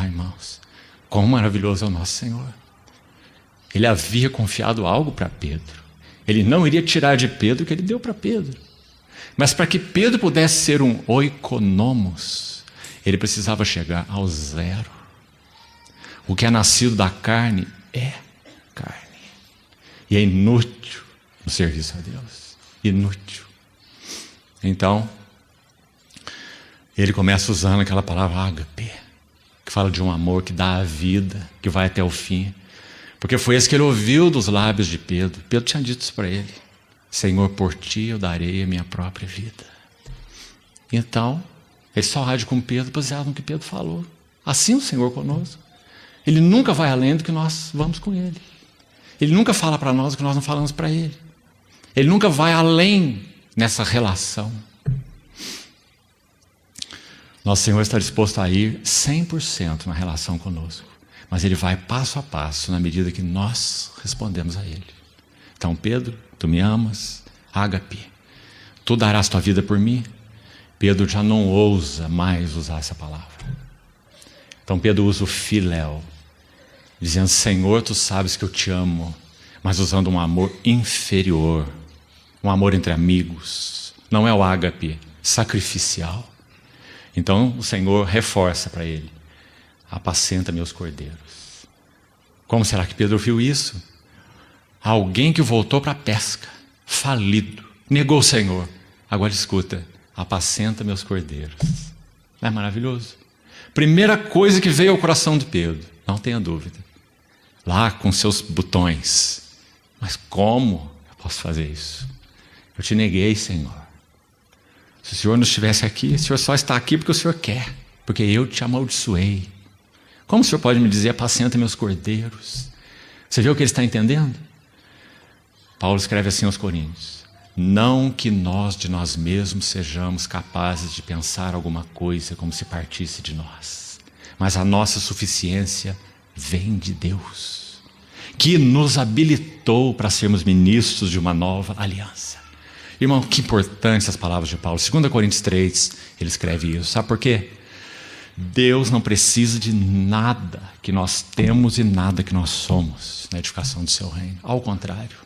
irmãos, quão maravilhoso é o nosso Senhor. Ele havia confiado algo para Pedro. Ele não iria tirar de Pedro o que ele deu para Pedro. Mas para que Pedro pudesse ser um oikonomos, ele precisava chegar ao zero. O que é nascido da carne é carne. E é inútil no serviço a Deus. Inútil. Então, ele começa usando aquela palavra ágape, que fala de um amor que dá a vida, que vai até o fim. Porque foi isso que ele ouviu dos lábios de Pedro. Pedro tinha dito isso para ele: Senhor, por ti eu darei a minha própria vida. Então, ele só age com Pedro baseado no que Pedro falou. Assim o Senhor conosco. Ele nunca vai além do que nós vamos com Ele. Ele nunca fala para nós o que nós não falamos para Ele. Ele nunca vai além nessa relação. Nosso Senhor está disposto a ir 100% na relação conosco. Mas Ele vai passo a passo na medida que nós respondemos a Ele. Então, Pedro, tu me amas, ágape, tu darás tua vida por mim. Pedro já não ousa mais usar essa palavra. Então Pedro usa o filéu, dizendo: Senhor, tu sabes que eu te amo, mas usando um amor inferior, um amor entre amigos. Não é o ágape sacrificial. Então o Senhor reforça para ele: apacenta meus cordeiros. Como será que Pedro viu isso? Alguém que voltou para a pesca, falido, negou o Senhor. Agora escuta: apacenta meus cordeiros. Não é maravilhoso? Primeira coisa que veio ao coração de Pedro, não tenha dúvida, lá com seus botões: mas como eu posso fazer isso? Eu te neguei, Senhor. Se o Senhor não estivesse aqui, o Senhor só está aqui porque o Senhor quer, porque eu te amaldiçoei. Como o Senhor pode me dizer: apacenta meus cordeiros? Você viu o que ele está entendendo? Paulo escreve assim aos Coríntios: não que nós de nós mesmos sejamos capazes de pensar alguma coisa como se partisse de nós, mas a nossa suficiência vem de Deus, que nos habilitou para sermos ministros de uma nova aliança. Irmão, que importantes as palavras de Paulo. 2 Coríntios 3, ele escreve isso. Sabe por quê? Deus não precisa de nada que nós temos e nada que nós somos na edificação do seu reino. Ao contrário,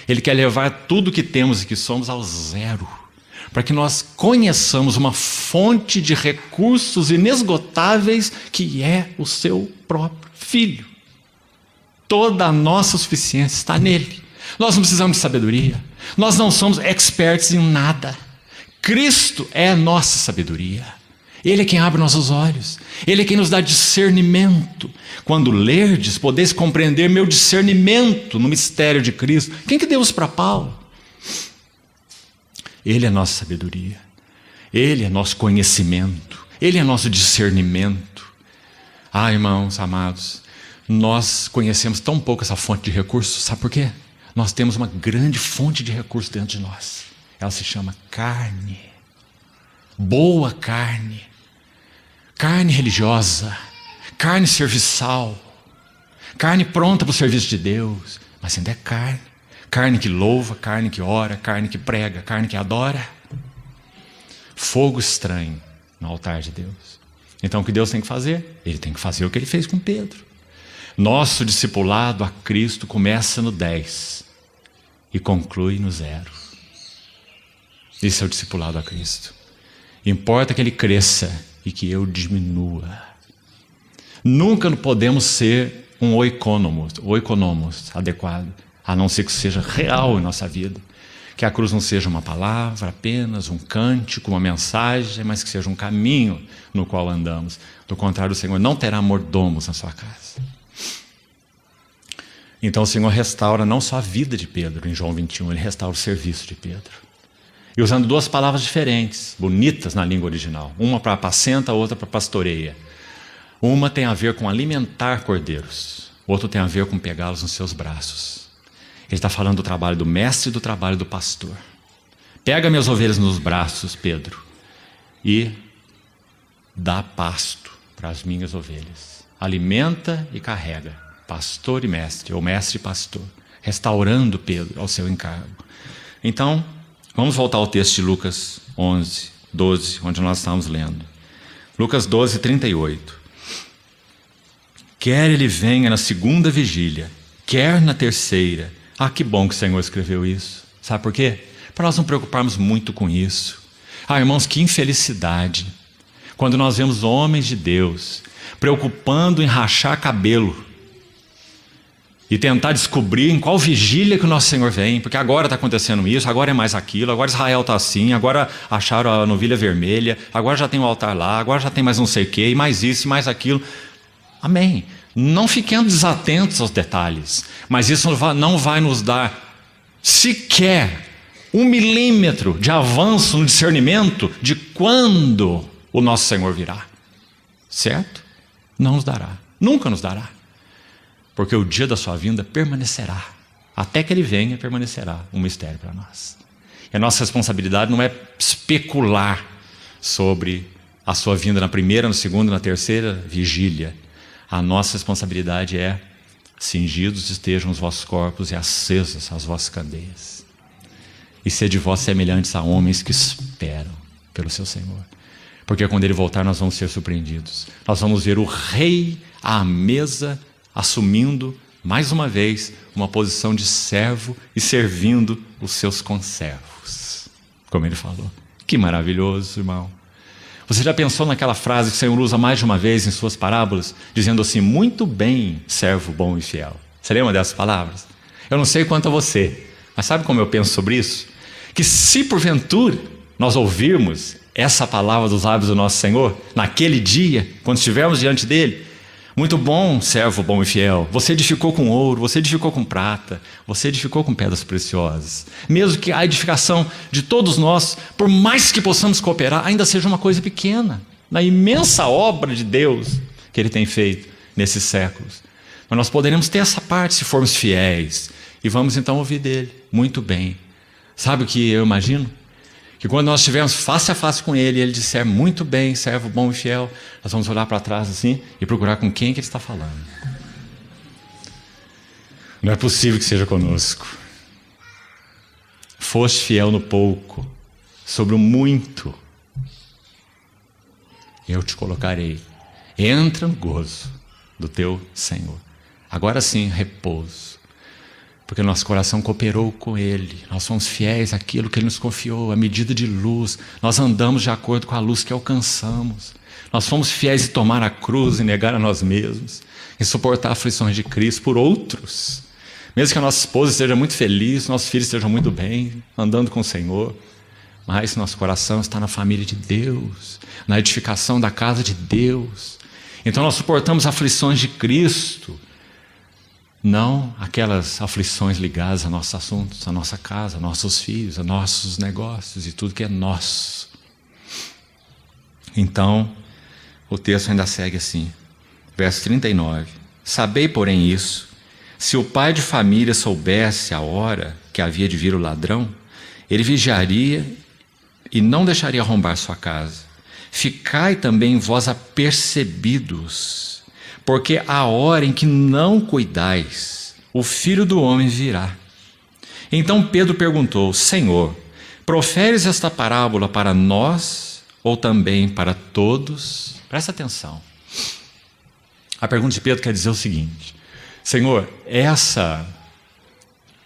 Ele quer levar tudo que temos e que somos ao zero, para que nós conheçamos uma fonte de recursos inesgotáveis que é o seu próprio Filho. Toda a nossa suficiência está nele. Nós não precisamos de sabedoria. Nós não somos experts em nada. Cristo é a nossa sabedoria. Ele é quem abre nossos olhos. Ele é quem nos dá discernimento. Quando lerdes, podeis compreender meu discernimento no mistério de Cristo. Quem que deu isso para Paulo? Ele é nossa sabedoria. Ele é nosso conhecimento. Ele é nosso discernimento. Ah, irmãos amados, nós conhecemos tão pouco essa fonte de recursos. Sabe por quê? Nós temos uma grande fonte de recursos dentro de nós. Ela se chama carne. Boa carne. Carne religiosa. Carne serviçal. Carne pronta para o serviço de Deus. Mas ainda é carne. Carne que louva, carne que ora, carne que prega, carne que adora. Fogo estranho no altar de Deus. Então o que Deus tem que fazer? Ele tem que fazer o que ele fez com Pedro. Nosso discipulado a Cristo começa no 10 e conclui no 0. Esse é o discipulado a Cristo. Importa que ele cresça e que eu diminua. Nunca podemos ser um oikonomos adequado, a não ser que seja real em nossa vida. Que a cruz não seja uma palavra apenas, um cântico, uma mensagem, mas que seja um caminho no qual andamos. Do contrário, o Senhor não terá mordomos na sua casa. Então o Senhor restaura não só a vida de Pedro, em João 21, ele restaura o serviço de Pedro. E usando duas palavras diferentes, bonitas na língua original. Uma para apacenta, a outra para pastoreia. Uma tem a ver com alimentar cordeiros. O outro tem a ver com pegá-los nos seus braços. Ele está falando do trabalho do mestre e do trabalho do pastor. Pega minhas ovelhas nos braços, Pedro, e dá pasto para as minhas ovelhas. Alimenta e carrega. Pastor e mestre, ou mestre e pastor. Restaurando Pedro ao seu encargo. Então, vamos voltar ao texto de Lucas 11, 12, onde nós estávamos lendo. Lucas 12, 38. quer ele venha na segunda vigília, quer na terceira. Ah, que bom que o Senhor escreveu isso. Sabe por quê? Para nós não preocuparmos muito com isso. Ah, irmãos, que infelicidade quando nós vemos homens de Deus preocupando em rachar cabelo e tentar descobrir em qual vigília que o nosso Senhor vem, porque agora está acontecendo isso, agora é mais aquilo, agora Israel está assim, agora acharam a novilha vermelha, agora já tem o altar lá, agora já tem mais não sei o quê, e mais isso e mais aquilo. Amém. Não fiquemos desatentos aos detalhes, mas isso não vai nos dar sequer 1 milímetro de avanço no discernimento de quando o nosso Senhor virá. Certo? Não nos dará, nunca nos dará. Porque o dia da sua vinda permanecerá. Até que ele venha, permanecerá um mistério para nós. E a nossa responsabilidade não é especular sobre a sua vinda na primeira, na segunda, na terceira vigília. A nossa responsabilidade é: cingidos estejam os vossos corpos e acesas as vossas candeias. E sede vós semelhantes a homens que esperam pelo seu Senhor. Porque quando ele voltar nós vamos ser surpreendidos. Nós vamos ver o rei à mesa, assumindo, mais uma vez, uma posição de servo e servindo os seus conservos. Como ele falou. Que maravilhoso, irmão. Você já pensou naquela frase que o Senhor usa mais de uma vez em suas parábolas? Dizendo assim: muito bem, servo bom e fiel. Você lembra dessas palavras? Eu não sei quanto a você, mas sabe como eu penso sobre isso? Que se porventura nós ouvirmos essa palavra dos lábios do nosso Senhor, naquele dia, quando estivermos diante dele: muito bom, servo bom e fiel. Você edificou com ouro, você edificou com prata, você edificou com pedras preciosas. Mesmo que a edificação de todos nós, por mais que possamos cooperar, ainda seja uma coisa pequena, na imensa obra de Deus que Ele tem feito nesses séculos. Mas nós poderemos ter essa parte se formos fiéis. E vamos então ouvir dele. Muito bem. Sabe o que eu imagino? Que quando nós estivermos face a face com ele, e ele disser: muito bem, servo bom e fiel, nós vamos olhar para trás assim e procurar com quem que ele está falando. Não é possível que seja conosco. Foste fiel no pouco, sobre o muito eu te colocarei. Entra no gozo do teu Senhor. Agora sim, repouso. Porque o nosso coração cooperou com Ele. Nós somos fiéis àquilo que Ele nos confiou, a medida de luz. Nós andamos de acordo com a luz que alcançamos. Nós fomos fiéis em tomar a cruz e negar a nós mesmos, em suportar aflições de Cristo por outros. Mesmo que a nossa esposa esteja muito feliz, nossos filhos estejam muito bem, andando com o Senhor, mas nosso coração está na família de Deus, na edificação da casa de Deus. Então nós suportamos aflições de Cristo, não aquelas aflições ligadas a nossos assuntos, a nossa casa, a nossos filhos, a nossos negócios e tudo que é nosso. Então, o texto ainda segue assim, verso 39. Sabei, porém, isso: se o pai de família soubesse a hora que havia de vir o ladrão, ele vigiaria e não deixaria arrombar sua casa. Ficai também vós apercebidos, porque a hora em que não cuidais, o Filho do Homem virá. Então Pedro perguntou: Senhor, proferes esta parábola para nós ou também para todos? Presta atenção. A pergunta de Pedro quer dizer o seguinte: Senhor,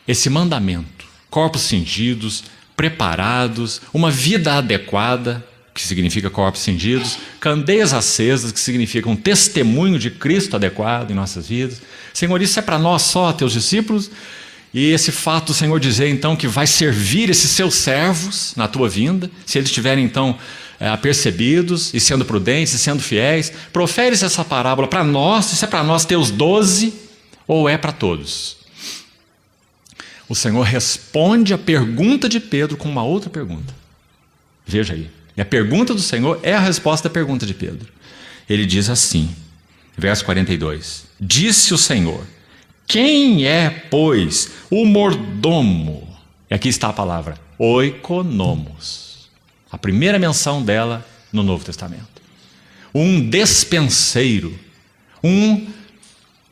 esse mandamento, corpos cingidos, preparados, uma vida adequada, que significa corpos cingidos, candeias acesas, que significa um testemunho de Cristo adequado em nossas vidas. Senhor, isso é para nós só, teus discípulos? E esse fato do Senhor dizer então que vai servir esses seus servos na tua vinda, se eles estiverem então apercebidos e sendo prudentes e sendo fiéis, proferes essa parábola para nós, isso é para nós teus 12 ou é para todos? O Senhor responde a pergunta de Pedro com uma outra pergunta. Veja aí. E a pergunta do Senhor é a resposta à pergunta de Pedro. Ele diz assim, verso 42. Disse o Senhor: quem é, pois, o mordomo? E aqui está a palavra, oikonomos. A primeira menção dela no Novo Testamento. Um despenseiro, um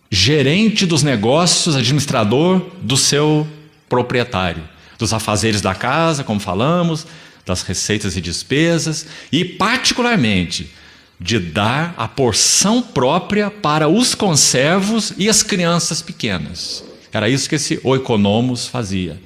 gerente dos negócios, administrador do seu proprietário, dos afazeres da casa, como falamos, das receitas e despesas, e particularmente de dar a porção própria para os conservos e as crianças pequenas. Era isso que esse oikonomos fazia.